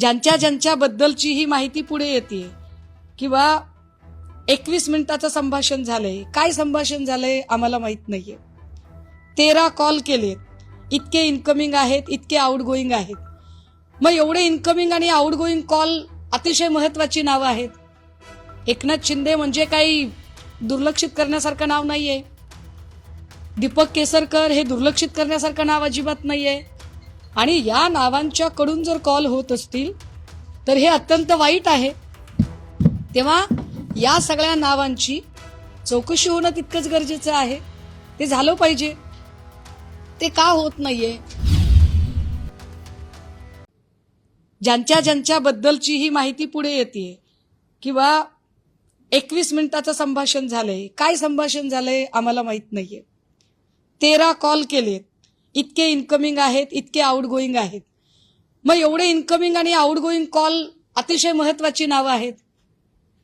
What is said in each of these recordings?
ज्यांच्या ज्यांच्या बद्दलची ही माहिती पुढे येते किंवा 21 मिनिटाचं संभाषण झालंय, काय संभाषण झालंय आम्हाला माहित नाहीये. 13 कॉल केलेत, इतके इनकमिंग आहेत, इतके आउटगोईंग आहेत. मग एवढे इनकमिंग आणि आउटगोईंग कॉल अतिशय महत्वाची नावं आहेत. एकनाथ शिंदे म्हणजे काही दुर्लक्षित करण्यासारखं नाव नाहीये. दीपक केसरकर हे दुर्लक्षित करण्यासारखं नाव अजिबात नाहीये. आणि या नावांच्या कडून जर कॉल होत असतील तर हे अत्यंत वाईट आहे. तेव्हा या सगळ्या नावांची चौकशी होणं तितकंच गरजेचं आहे. ते झालं पाहिजे. ते का होत नाहीये? ज्यांच्या ज्यांच्या बद्दलची ही माहिती पुढे येते किंवा 21 मिनिटाचं संभाषण झालंय, काय संभाषण झालंय आम्हाला माहित नाहीये. 13 कॉल केलेत, इतके इनकमिंग आहेत, इतके आउटगोईंग आहेत. मग एवढे इनकमिंग आणि आउटगोईंग कॉल अतिशय महत्वाची नावं आहेत.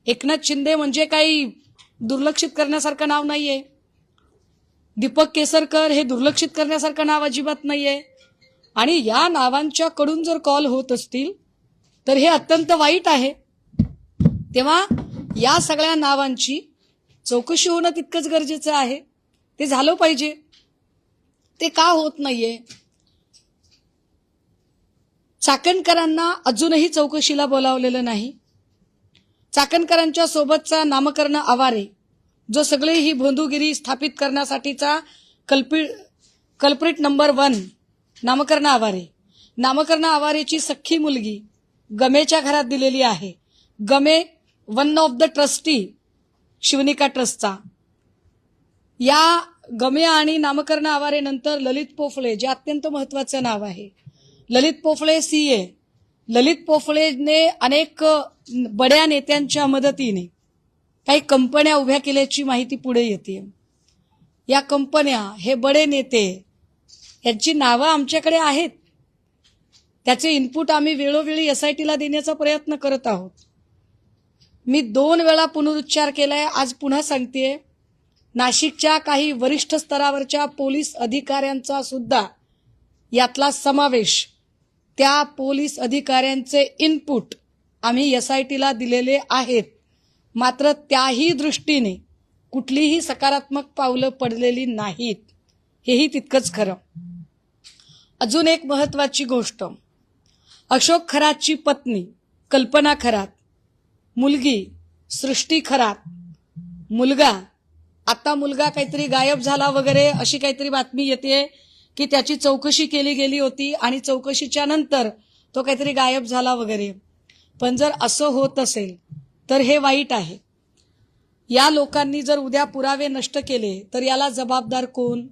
एकनाथ शिंदे म्हणजे काही दुर्लक्षित करण्यासारखं नाव नाहीये. दीपक केसरकर हे दुर्लक्षित करण्यासारखं नाव अजिबात नाहीये. आणि या नावांच्या कडून जर कॉल होत असतील तर हे अत्यंत वाईट आहे. तेव्हा या सगळ्या नावांची चौकशी होणं तितकंच गरजेचं आहे. ते झालं पाहिजे. ते का होत नाहीये? चाकणकरांना अजूनही चौकशीला बोलावलेलं नाही. चाकणकरांच्या सोबतचा नामकर्ण आवारे, जो सगळे ही भोंदूगिरी स्थापित करण्यासाठीचा कल्प्रिट नंबर 1 नामकर्ण आवारेची सख्खी मुलगी गमेच्या घरात दिलेली आहे. Game one of the trustee Shivnika ट्रस्टचा. या गमे आणि नामकर्ण आवारे नंतर ललित पोफळे, जे अत्यंत महत्वाचं नाव आहे. ललित पोफळे CA. ललित पोफळेने अनेक बड्या नेत्यांच्या मदतीने काही कंपन्या उभ्या केल्याची माहिती पुढे येते. या कंपन्या, हे बडे नेते यांची नावं आमच्याकडे आहेत. त्याचे इनपुट आम्ही वेळोवेळी SITला देण्याचा प्रयत्न करत आहोत. मी 2 वेळा पुनरुच्चार केलाय, आज पुन्हा सांगतेय. नाशिकच्या काही वरिष्ठ स्तरावरच्या पोलीस अधिकाऱ्यांचा सुद्धा यातला समावेश, त्या पोलीस अधिकाऱ्यांचे इनपुट आम्ही SITला दिलेले आहेत. मात्र त्याही दृष्टीने कुठलीही सकारात्मक पावलं पडलेली नाहीत. हेही तितकंच खरं. अजून एक महत्वाची गोष्ट, अशोक खरातची पत्नी कल्पना खरात, मुलगी सृष्टी खरात, मुलगा काहीतरी गायब झाला वगैरे अशी काहीतरी बातमी येते की त्याची चौकशी केली गेली होती आणि चौकशीच्या नंतर तो काहीतरी गायब झाला वगैरे. पण जर असं होत असेल तर हे वाईट आहे. या लोकांनी जर उद्या पुरावे नष्ट केले तर याला जबाबदार कोण?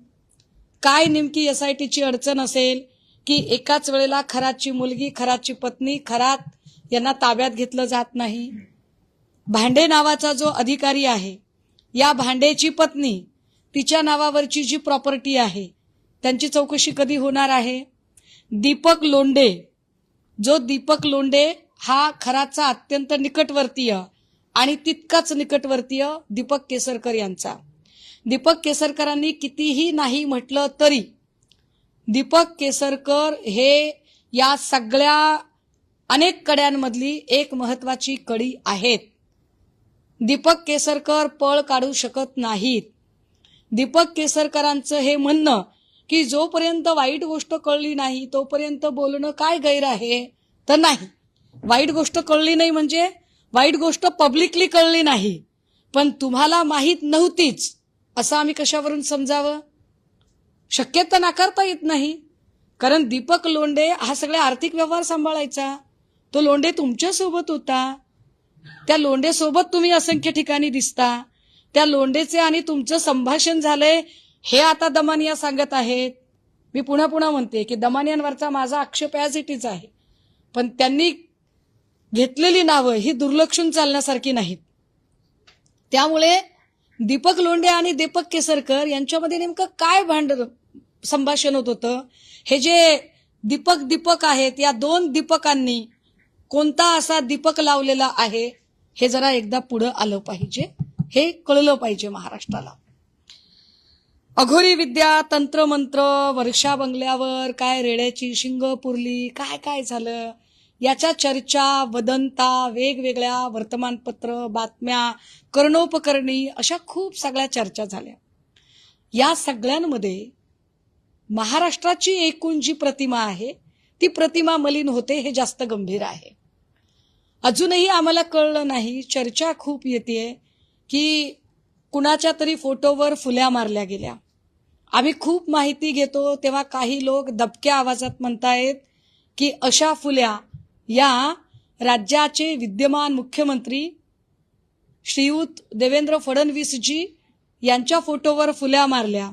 काय नेमकी SITची अडचण असेल की एकाच वेळेला खरातची मुलगी, खरातची पत्नी, खरात यांना ताब्यात घेतलं जात नाही? भांडे नावाचा जो अधिकारी आहे, या भांडेची पत्नी, तिच्या नावावरची जी प्रॉपर्टी आहे त्यांची चौकशी कधी होणार आहे? दीपक लोंढे हा खराचा अत्यंत निकटवर्तीय आणि तितकाच निकटवर्तीय दीपक केसरकर यांचा. दीपक केसरकरांनी कितीही नाही म्हटलं तरी दीपक केसरकर हे या सगळ्या अनेक कड्यांमधली एक महत्वाची कडी आहेत. दीपक केसरकर पळ काढू शकत नाहीत. दीपक केसरकरांचं हे म्हणणं की जोपर्यंत वाईट गोष्ट कळली नाही तोपर्यंत बोलणं काय गैर आहे? तर नाही, वाईट गोष्ट कळली नाही म्हणजे वाईट गोष्ट पब्लिकली कळली नाही, पण तुम्हाला माहीत नव्हतीच असं आम्ही कशावरून समजावं? शक्यता नाकारता येत नाही. कारण दीपक लोंढे हा सगळे आर्थिक व्यवहार सांभाळायचा. तो लोंढे तुमच्या सोबत होता. त्या लोंढेसोबत तुम्ही असंख्य ठिकाणी दिसता. त्या लोंढेचे आणि तुमचं संभाषण झालंय हे आता दमानिया सांगत आहेत. मी पुन्हा म्हणते की दमानियांवरचा माझा आक्षेप ॲज इट इज आहे, पण त्यांनी घेतलेली नावं ही दुर्लक्षून चालण्यासारखी नाहीत. त्यामुळे दीपक लोंढे आणि दीपक केसरकर यांच्यामध्ये नेमकं काय संभाषण होत होतं? हे जे दीपक आहेत, या 2 दीपकांनी कोणता असा दीपक लावलेला आहे हे जरा एकदा पुढं आलं पाहिजे. हे कळलं पाहिजे महाराष्ट्राला. अघोरी विद्या, तंत्रमंत्र, वर्षा बंगल्यावर काय रेड्याची शिंग पुरली, काय झालं याच्या चर्चा, वदंता, वेगवेगळ्या वर्तमानपत्र, बातम्या, कर्णोपकरणी अशा खूप सगळ्या चर्चा झाल्या. या सगळ्यांमध्ये महाराष्ट्राची एकूण जी प्रतिमा आहे ती प्रतिमा मलिन होते हे जास्त गंभीर आहे. अजूनही आम्हाला कळलं नाही, चर्चा खूप येते की कुणाच्या तरी फोटोवर फुल्या मारल्या गेल्या. आम्ही खूप माहिती घेतो तेव्हा काही लोक दबक्या आवाजात म्हणतायत की अशा फुल्या या राज्याचे विद्यमान मुख्यमंत्री श्रीयुत देवेंद्र फडणवीसजी यांच्या फोटोवर फुल्या मारल्या.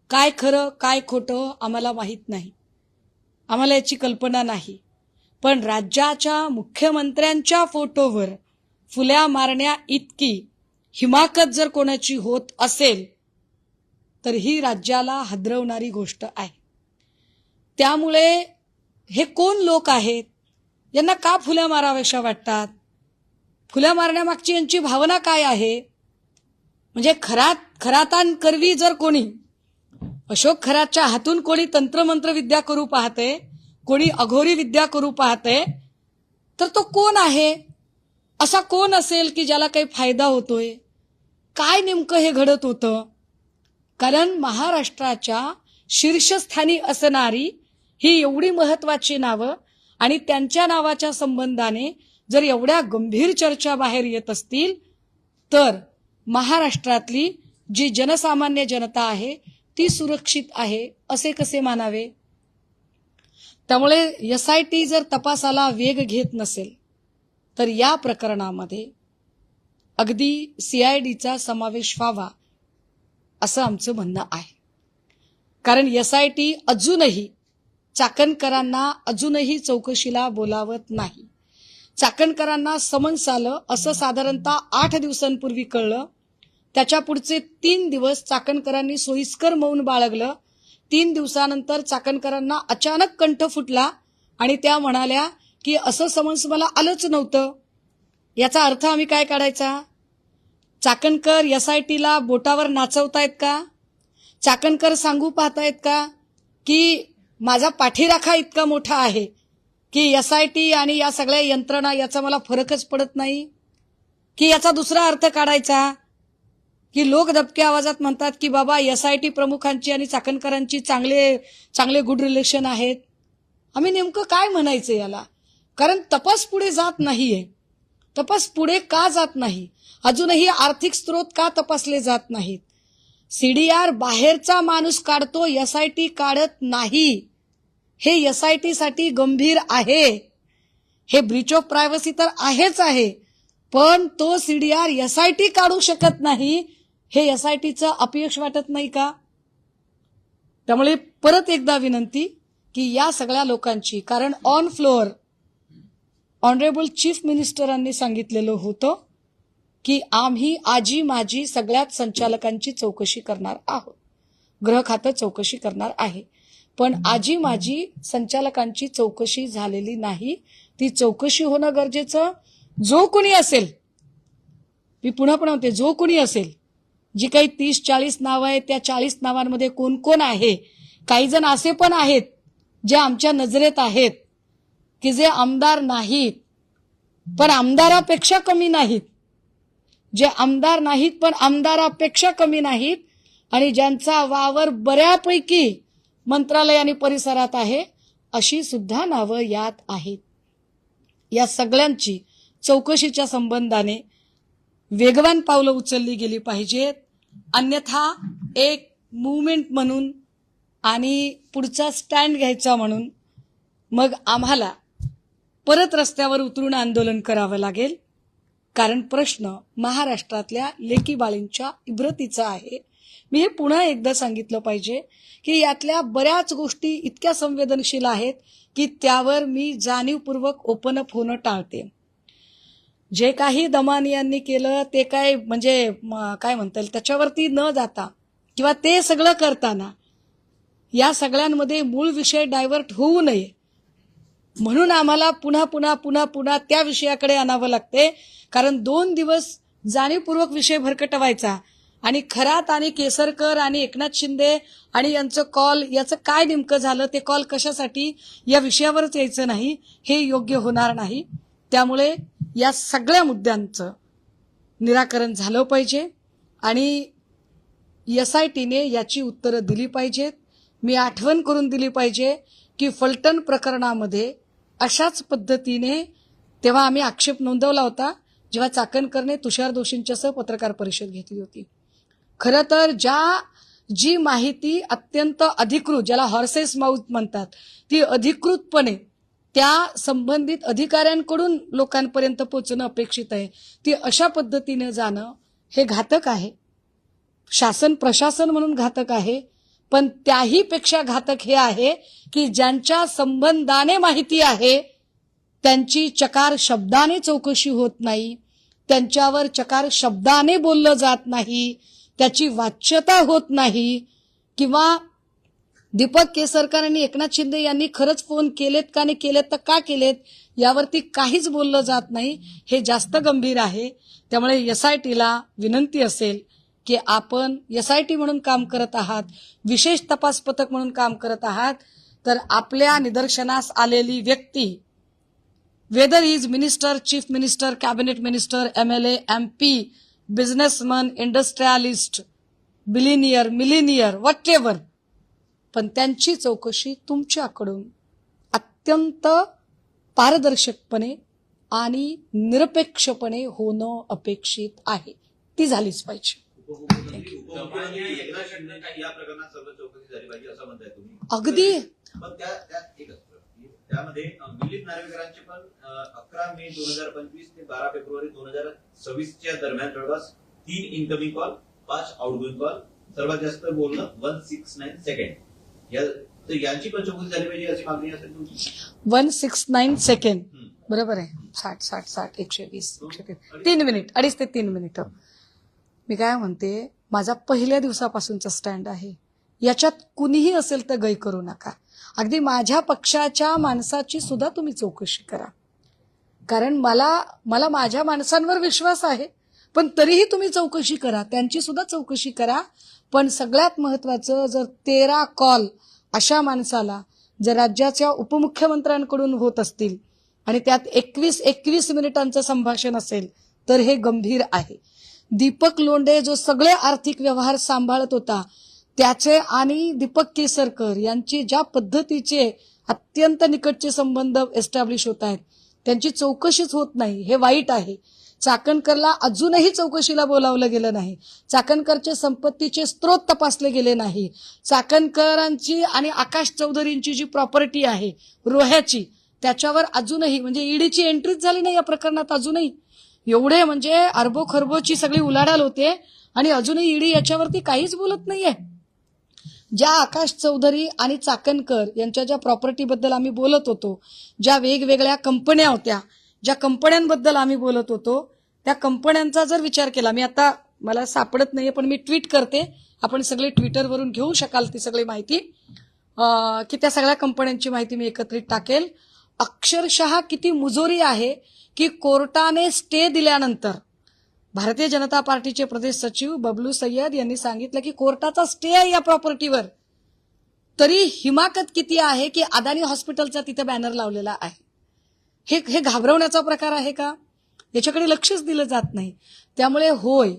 काय खरं काय खोटं आम्हाला माहीत नाही, आम्हाला याची कल्पना नाही. पण राज्याच्या मुख्यमंत्र्यांच्या फोटोवर फुल्या मारण्या इतकी हिमाकत जर कोणाची होत असेल तर ही राज्याला हादरवणारी गोष्ट आहे. त्यामुळे हे कोण लोक आहेत, यांना का फुल्या माराव्याशा वाटतात, फुल्या मारण्यामागची यांची भावना काय आहे? म्हणजे खरातान करवी जर कोणी अशोक खरातच्या हातून कोणी तंत्रमंत्र विद्या करू पाहते, कोणी अघोरी विद्या करू पाहते, तर तो कोण आहे? असा कोण असेल की ज्याला काही फायदा होतोय? काय नेमकं हे घडत होतं? कारण महाराष्ट्राच्या शीर्षस्थानी असणारी ही एवढी महत्वाची नावं आणि त्यांच्या नावाच्या संबंधाने जर एवढ्या गंभीर चर्चा बाहेर येत असतील तर महाराष्ट्रातली जी जनसामान्य जनता आहे ती सुरक्षित आहे असे कसे मानावे? त्यामुळे SIT जर तपासाला वेग घेत नसेल तर या प्रकरणामध्ये अगदी CIDचा समावेश व्हावा असं आमचं म्हणणं आहे. कारण SIT अजूनही चाकणकरांना अजूनही चौकशीला बोलावत नाही. चाकणकरांना समन्स आलं असं साधारणतः 8 दिवसांपूर्वी कळलं. त्याच्या पुढचे 3 दिवस चाकणकरांनी सोयीस्कर मौन बाळगलं. 3 दिवसानंतर चाकणकरांना अचानक कंठ फुटला आणि त्या म्हणाल्या की असं समन्स मला आलंच नव्हतं. याचा अर्थ आम्ही काय काढायचा? चाकणकर SITला बोटावर नाचवतायत का? चाकणकर सांगू पाहतायत का की माझा पाठीराखा इतका मोठा आहे की SIT आणि या सगळ्या यंत्रणा याचा मला फरकच पडत नाही? की याचा दुसरा अर्थ काढायचा की लोक दबक्या आवाजात म्हणतात की बाबा SIT प्रमुखांची आणि चाकणकरांची चांगले गुड रिलेशन आहेत. आम्ही नेमकं काय म्हणायचं याला? कारण तपास पुढे जात नाहीये. तपास पुढे का जात नाही? अजूनही आर्थिक स्रोत का तपासले जात नाहीत? CDR बाहेरचा माणूस काढतो, SIT काढत नाही. हे SIT साठी गंभीर आहे. हे ब्रीच ऑफ प्रायव्हसी तर आहेच आहे, पण तो CDR SIT काढू शकत नाही हे SITचं अपयश वाटत नाही का? त्यामुळे परत एकदा विनंती की या सगळ्या लोकांची, कारण ऑन फ्लोअर ऑनरेबल चीफ मिनिस्टरांनी सांगितलेलं होतं की आम्ही आजी माजी सगळ्याच संचालकांची चौकशी करणार आहोत, गृह खातं चौकशी करणार आहे. पण आजी माजी संचालकांची चौकशी झालेली नाही. ती चौकशी होणं गरजेचं. जो कोणी असेल, मी पुन्हा म्हणते, जो कोणी असेल, जी काही 30-40 नावं आहेत त्या 40 नावांमध्ये कोण कोण आहे? काही जण असे पण आहेत जे आमच्या नजरेत आहेत की जे आमदार नाहीत पण आमदारापेक्षा कमी नाहीत, जे आमदार नाहीत पण आमदारापेक्षा कमी नाहीत आणि ज्यांचा वावर बऱ्यापैकी मंत्रालय आणि परिसरात आहे, अशी सुद्धा नावं यात आहेत. या सगळ्यांची चौकशीच्या संबंधाने वेगवान पावलं उचलली गेली पाहिजेत. अन्यथा एक मूवमेंट म्हणून आणि पुढचा स्टँड घ्यायचा म्हणून मग आम्हाला परत रस्त्यावर उतरून आंदोलन करावं लागेल. कारण प्रश्न महाराष्ट्रातल्या लेकी बाळींच्या इब्रतीचा आहे. मी हे पुन्हा एकदा सांगितलं पाहिजे की यातल्या बऱ्याच गोष्टी इतक्या संवेदनशील आहेत की त्यावर मी जाणीवपूर्वक ओपन अप होणं टाळते. जे काही दमानी यांनी केलं ते काय म्हणजे काय म्हणता येईल त्याच्यावरती न जाता किंवा ते सगळं करताना या सगळ्यांमध्ये मूळ विषय डायव्हर्ट होऊ नये म्हणून आम्हाला पुन्हा त्या विषयाकडे आणावं लागते. कारण 2 दिवस जाणीवपूर्वक विषय भरकटवायचा आणि खरात आणि केसरकर आणि एकनाथ शिंदे आणि यांचं कॉल याचं काय नेमकं झालं, ते कॉल कशासाठी, या विषयावरच यायचं नाही, हे योग्य होणार नाही. त्यामुळे या सगळ्या मुद्द्यांचं निराकरण झालं पाहिजे आणि SITने याची उत्तरं दिली पाहिजेत. मी आठवण करून दिली पाहिजे की फलटण प्रकरणामध्ये अशाच पद्धतीने तेव्हा आम्ही आक्षेप नोंदवला होता जेव्हा चाकणकरने तुषार दोषींच्यासह पत्रकार परिषद घेतली होती. खरं तर जी माहिती अत्यंत अधिकृत, ज्याला हॉर्सेस माउथ म्हणतात, ती अधिकृतपणे त्या संबंधित अधिकाऱ्यांकडून लोकांपर्यंत पोहोचणं अपेक्षित आहे, ती अशा पद्धतीने जाणं हे घातक आहे. प्रशासन म्हणून घातक आहे. पण त्याही पेक्षा घातक हे आहे की ज्यांच्या संबंधाने माहिती आहे त्यांची चकार शब्दाने चौकशी होत नाही, त्यांच्यावर चकार शब्दाने बोललं जात नाही, त्याची वाच्यता होत नाही, किंवा दीपक केसरकर आणि एकनाथ शिंदे यांनी खरंच फोन केलेत का नाही केलेत तर का केलेत यावरती काहीच बोललं जात नाही. हे जास्त गंभीर आहे. त्यामुळे SITला विनंती असेल की आपण SIT म्हणून काम करत आहात, विशेष तपास पथक म्हणून काम करत आहात, तर आपल्या निदर्शनास आलेली व्यक्ती, whether is minister, chief minister, cabinet minister, MLA, MP, businessman, industrialist, billionaire, millionaire, whatever, पण त्यांची चौकशी तुमच्याकडून अत्यंत पारदर्शकपणे आणि निरपेक्षपणे होणं अपेक्षित आहे. ती झालीच पाहिजे. अगदी. त्यामध्ये मिलिंद नार्वेकरांचे पण 11 मे 2025 ते 12 फेब्रुवारी 2026 दरम्यान जवळपास 3 इनकमिंग कॉल, 5 आउटगोइंग कॉल, सर्वात जास्त बोलणं 169 सेकंड. यांची पण चौकशी झाली पाहिजे अशी मागणी असेल तुमची. 169 सेकंड बरोबर आहे. 60 120 3 मिनिट, 2.5 ते 3 मिनिट. मी काय म्हणते, माझा पहिल्या दिवसापासूनचा स्टँड आहे, याच्यात कुणीही असेल तर गै करू नका. अगदी माझ्या पक्षाच्या माणसाची सुद्धा तुम्ही चौकशी करा, कारण मला माझ्या माणसांवर विश्वास आहे, पण तरीही तुम्ही चौकशी करा, त्यांची सुद्धा चौकशी करा. पण सगळ्यात महत्वाचं, जर 13 कॉल अशा माणसाला जर राज्याच्या उपमुख्यमंत्र्यांकडून होत असतील आणि त्यात 21 मिनिटांचं संभाषण असेल तर हे गंभीर आहे. दीपक लोंढे जो सगळे आर्थिक व्यवहार सांभाळत होता, त्याचे आणि दीपक केसरकर यांची ज्या पद्धतीचे अत्यंत निकटचे संबंध एस्टॅब्लिश होत आहेत, त्यांची चौकशीच होत नाही, हे वाईट आहे. चाकणकरला अजूनही चौकशीला बोलावलं गेलं नाही. चाकणकरचे संपत्तीचे स्रोत तपासले गेले नाही. चाकणकरांची आणि आकाश चौधरींची जी प्रॉपर्टी आहे रोह्याची, त्याच्यावर अजूनही म्हणजे ईडीची एंट्रीच झाली नाही या प्रकरणात. अजूनही एवढे म्हणजे अरबो खरबोची सगळी उलाढाल होते आणि अजूनही ईडी याच्यावरती काहीच बोलत नाहीये. ज्या आकाश चौधरी आणि चाकणकर यांच्या ज्या प्रॉपर्टीबद्दल आम्ही बोलत होतो, ज्या वेगवेगळ्या कंपन्या होत्या, ज्या कंपन्यांबद्दल आम्ही बोलत होतो, त्या कंपन्यांचा जर विचार केला, मी आता मला सापडत नाहीये पण मी ट्विट करते, आपण सगळे ट्विटरवरून घेऊ शकाल ती सगळी माहिती, की त्या सगळ्या कंपन्यांची माहिती मी एकत्रित टाकेल. अक्षरशः किती मुजोरी आहे की कोर्टाने स्टे दिल्यानंतर भारतीय जनता पार्टीचे प्रदेश सचिव बबलू सय्यद यांनी सांगितलं की कोर्टाचा स्टे आहे या प्रॉपर्टीवर, तरी हिमाकत किती आहे की अदानी हॉस्पिटलचा तिथे बॅनर लावलेला आहे. हे घाबरवण्याचा प्रकार आहे का? याच्याकडे लक्षच दिलं जात नाही. त्यामुळे होय,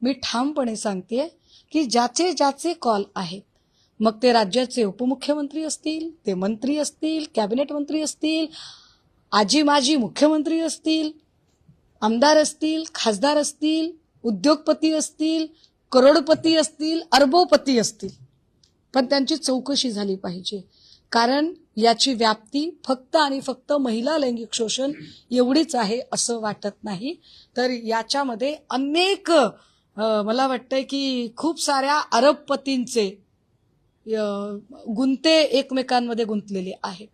मी ठामपणे सांगते की ज्याचे कॉल आहेत, मग ते राज्याचे उपमुख्यमंत्री असतील, ते मंत्री असतील, कॅबिनेट मंत्री असतील, आजी माजी मुख्यमंत्री असतील, आमदार असतील, खासदार असतील, उद्योगपती असतील, करोडपती असतील, अरबोपती असतील, पण त्यांची चौकशी झाली पाहिजे. कारण याची व्याप्ती फक्त आणि फक्त महिला लैंगिक शोषण एवढीच आहे असं वाटत नाही, तर याच्यामध्ये अनेक मला वाटतंय की खूप साऱ्या अरबपतींचे गुंते एकमेकांमध्ये गुंतलेले आहेत.